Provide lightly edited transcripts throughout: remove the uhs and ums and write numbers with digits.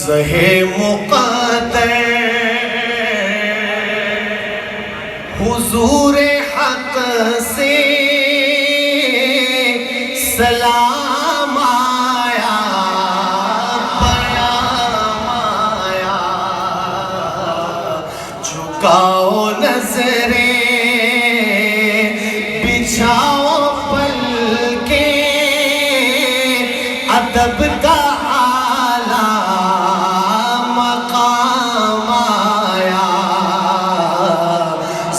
زہے مقدر حضور حق سے سلام آیا، پیام آیا، جھکاؤ نظریں بچھاؤ پلکیں، ادب کا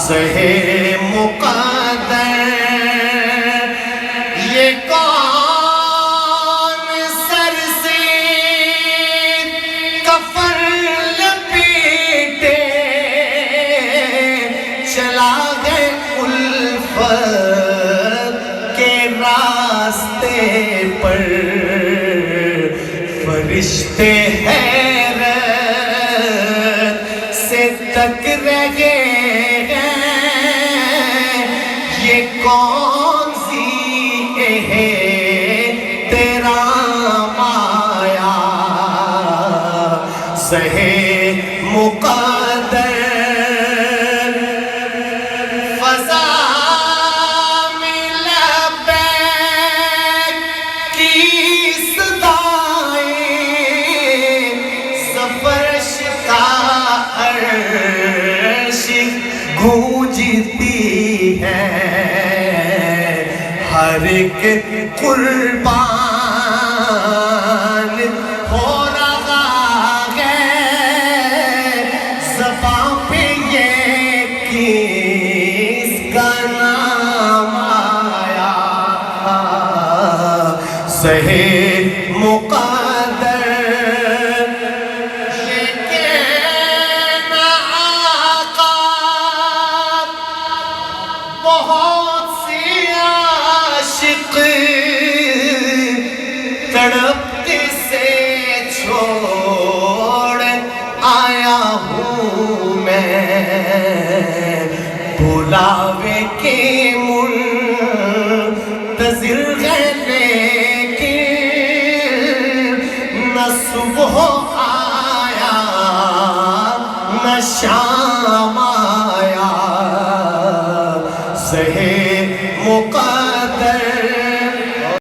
زہے مقدر یہ کون سر سے کفن لپیٹے چلا گئے الفت کے راستے پر، فرشتے حیرت سے تک رہے یہ کون سی ہے تیرا مایا، زہے مقدر فضا میں لبیک کی صدائیں، سفرش کا عرش گونجتی ہے، ہر ایک قربان ہو رہا ہے، زباں پہ یہ کس کا نام آیا، زہے مقدر بہت سی عاشق تڑپتے سے چھوڑ آیا ہوں میں، بلاوے کے منتظر ہے لیکن نہ صبح آیا نہ شام